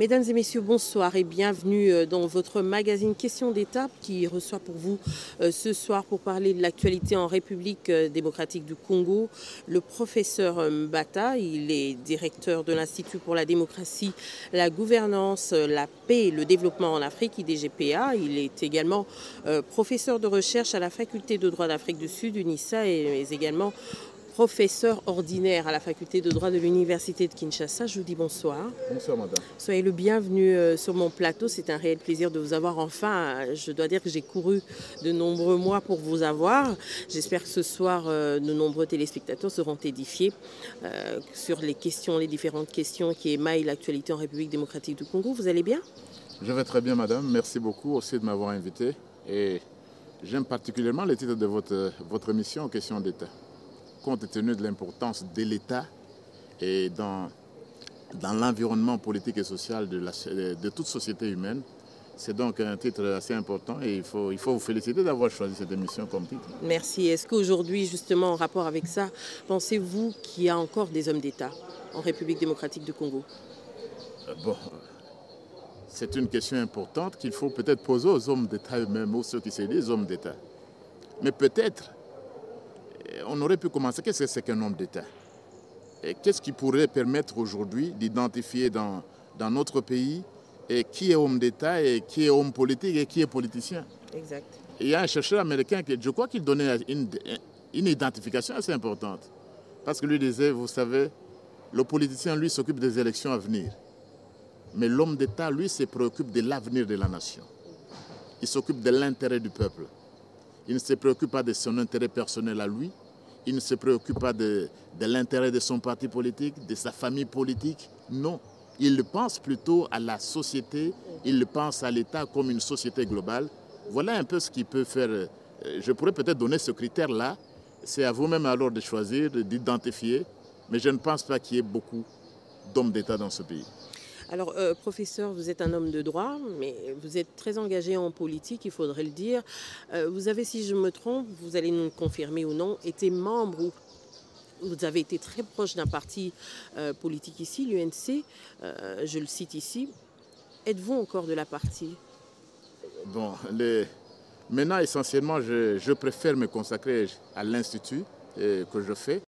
Mesdames et messieurs, bonsoir et bienvenue dans votre magazine Questions d'État qui reçoit pour vous ce soir pour parler de l'actualité en République démocratique du Congo. Le professeur Mbata, il est directeur de l'Institut pour la démocratie, la gouvernance, la paix et le développement en Afrique, IDGPA. Il est également professeur de recherche à la faculté de droit d'Afrique du Sud, UNISA, et également professeur ordinaire à la faculté de droit de l'université de Kinshasa. Je vous dis bonsoir. Bonsoir madame. Soyez le bienvenu sur mon plateau. C'est un réel plaisir de vous avoir enfin. Je dois dire que j'ai couru de nombreux mois pour vous avoir. J'espère que ce soir, de nombreux téléspectateurs seront édifiés sur les questions, les différentes questions qui émaillent l'actualité en République démocratique du Congo. Vous allez bien? Je vais très bien madame. Merci beaucoup aussi de m'avoir invité. Et j'aime particulièrement le titre de votre émission Questions d'État. Compte tenu de l'importance de l'État et dans l'environnement politique et social de toute société humaine, c'est donc un titre assez important et il faut vous féliciter d'avoir choisi cette émission comme titre. Merci. Est-ce qu'aujourd'hui, justement, en rapport avec ça, pensez-vous qu'il y a encore des hommes d'État en République démocratique du Congo? Bon, c'est une question importante qu'il faut peut-être poser aux hommes d'État eux-mêmes, ou ceux qui se disent hommes d'État. Mais peut-être, on aurait pu commencer. Qu'est-ce que c'est qu'un homme d'État? Qu'est-ce qui pourrait permettre aujourd'hui d'identifier dans notre pays qui est homme d'État et qui est homme politique et qui est politicien? Exact. Il y a un chercheur américain qui, je crois qu'il donnait une identification assez importante. Parce que lui disait, vous savez, le politicien, lui, s'occupe des élections à venir. Mais l'homme d'État, lui, se préoccupe de l'avenir de la nation. Il s'occupe de l'intérêt du peuple. Il ne se préoccupe pas de son intérêt personnel à lui. Il ne se préoccupe pas de l'intérêt de son parti politique, de sa famille politique. Non. Il pense plutôt à la société. Il pense à l'État comme une société globale. Voilà un peu ce qui peut faire. Je pourrais peut-être donner ce critère-là. C'est à vous-même alors de choisir, d'identifier. Mais je ne pense pas qu'il y ait beaucoup d'hommes d'État dans ce pays. Alors, professeur, vous êtes un homme de droit, mais vous êtes très engagé en politique, il faudrait le dire. Vous avez, si je me trompe, vous allez nous le confirmer ou non, été membre ou vous avez été très proche d'un parti politique ici, l'UNC, je le cite ici. Êtes-vous encore de la partie? Bon, maintenant, essentiellement, je préfère me consacrer à l'Institut que je fais.